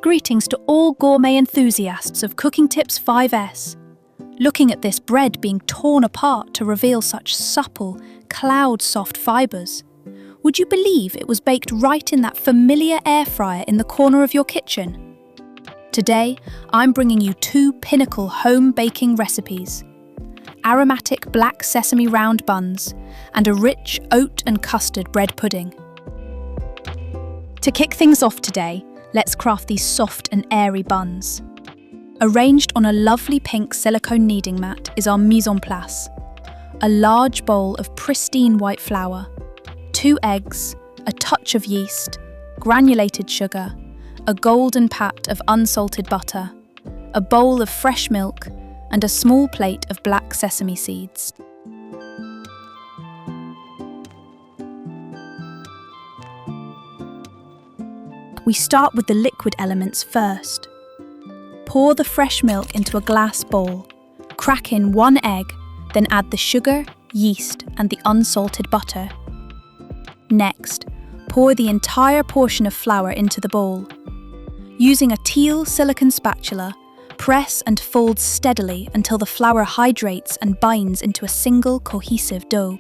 Greetings to all gourmet enthusiasts of Cooking Tips 5S. Looking at this bread being torn apart to reveal such supple, cloud-soft fibres, would you believe it was baked right in that familiar air fryer in the corner of your kitchen? Today, I'm bringing you two pinnacle home baking recipes: aromatic black sesame round buns and a rich oat and custard bread pudding. To kick things off today, let's craft these soft and airy buns. Arranged on a lovely pink silicone kneading mat is our mise en place: a large bowl of pristine white flour, 2 eggs, a touch of yeast, granulated sugar, a golden pat of unsalted butter, a bowl of fresh milk, and a small plate of black sesame seeds. We start with the liquid elements first. Pour the fresh milk into a glass bowl, crack in 1 egg, then add the sugar, yeast, and the unsalted butter. Next, pour the entire portion of flour into the bowl. Using a teal silicone spatula, press and fold steadily until the flour hydrates and binds into a single cohesive dough.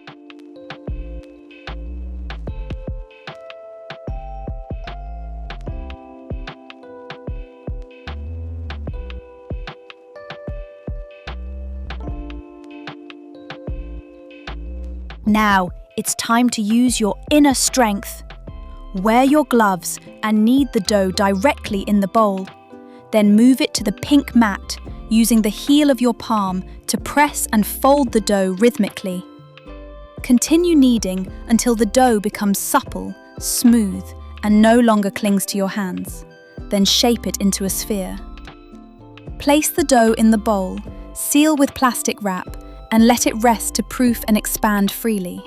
Now, it's time to use your inner strength. Wear your gloves and knead the dough directly in the bowl. Then move it to the pink mat, using the heel of your palm to press and fold the dough rhythmically. Continue kneading until the dough becomes supple, smooth, and no longer clings to your hands. Then shape it into a sphere. Place the dough in the bowl, seal with plastic wrap, and let it rest to proof and expand freely.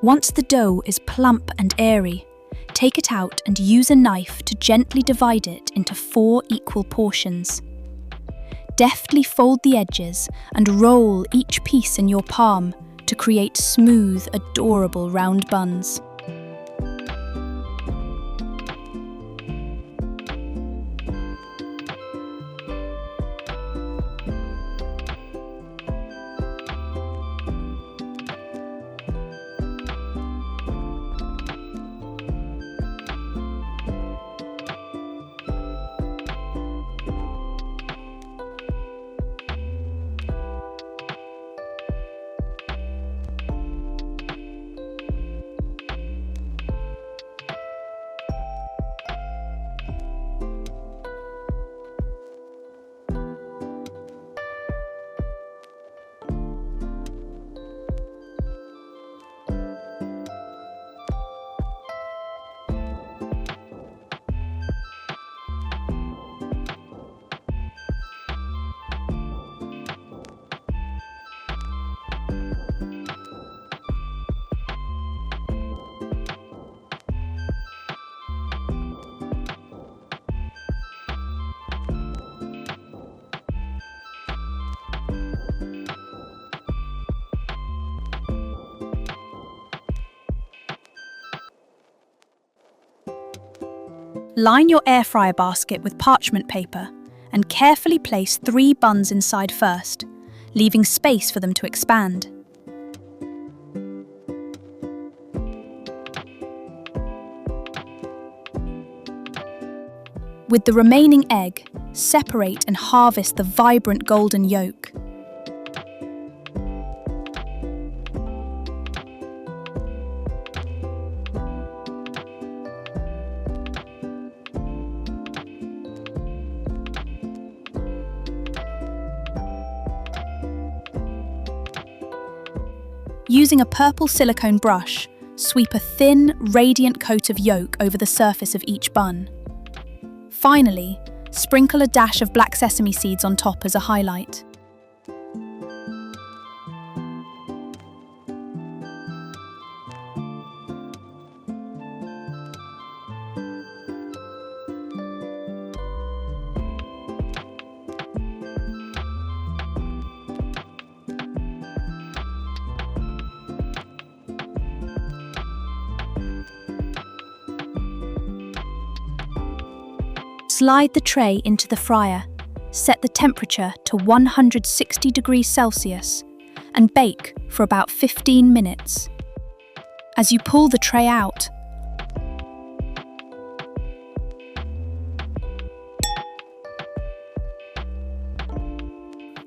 Once the dough is plump and airy, take it out and use a knife to gently divide it into 4 equal portions. Deftly fold the edges and roll each piece in your palm to create smooth, adorable round buns. Line your air fryer basket with parchment paper and carefully place 3 buns inside first, leaving space for them to expand. With the remaining egg, separate and harvest the vibrant golden yolk. Using a purple silicone brush, sweep a thin, radiant coat of yolk over the surface of each bun. Finally, sprinkle a dash of black sesame seeds on top as a highlight. Slide the tray into the fryer, set the temperature to 160 degrees Celsius, and bake for about 15 minutes. As you pull the tray out,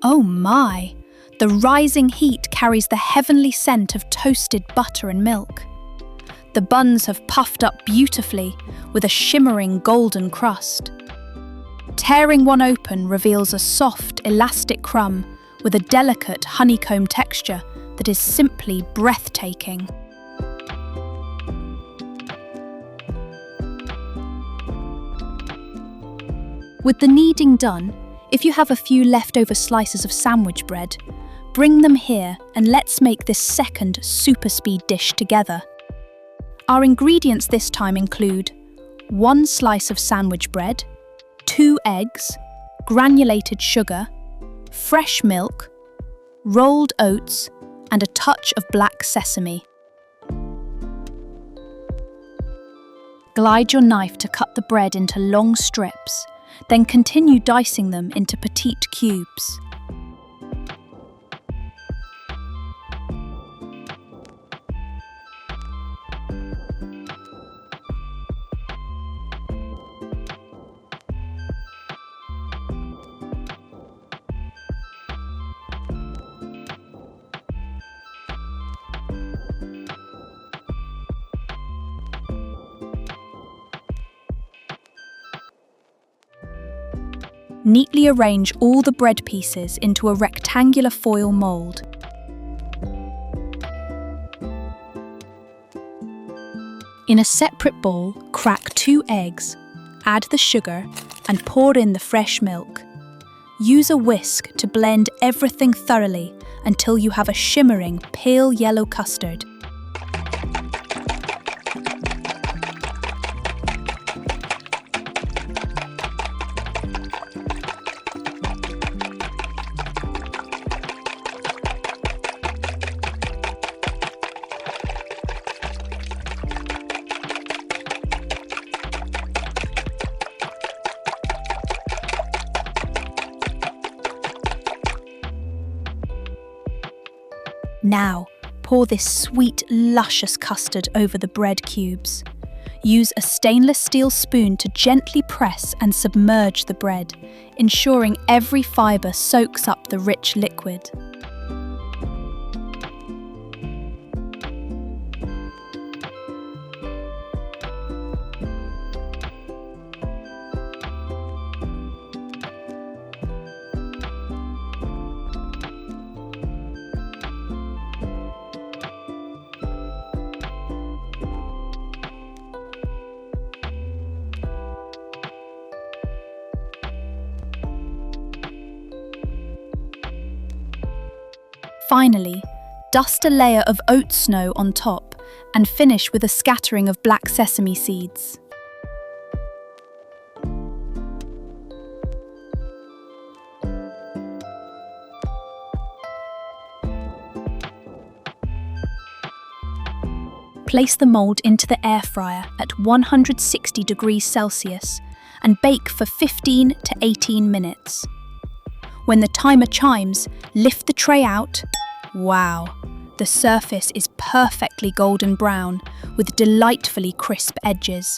oh my! The rising heat carries the heavenly scent of toasted butter and milk. The buns have puffed up beautifully with a shimmering golden crust. Tearing one open reveals a soft, elastic crumb with a delicate honeycomb texture that is simply breathtaking. With the kneading done, if you have a few leftover slices of sandwich bread, bring them here and let's make this second super speed dish together. Our ingredients this time include 1 slice of sandwich bread, 2 eggs, granulated sugar, fresh milk, rolled oats, and a touch of black sesame. Glide your knife to cut the bread into long strips, then continue dicing them into petite cubes. Neatly arrange all the bread pieces into a rectangular foil mould. In a separate bowl, crack 2 eggs, add the sugar, and pour in the fresh milk. Use a whisk to blend everything thoroughly until you have a shimmering, pale yellow custard. Now, pour this sweet, luscious custard over the bread cubes. Use a stainless steel spoon to gently press and submerge the bread, ensuring every fibre soaks up the rich liquid. Finally, dust a layer of oat snow on top and finish with a scattering of black sesame seeds. Place the mould into the air fryer at 160 degrees Celsius and bake for 15 to 18 minutes. When the timer chimes, lift the tray out. Wow! The surface is perfectly golden brown with delightfully crisp edges.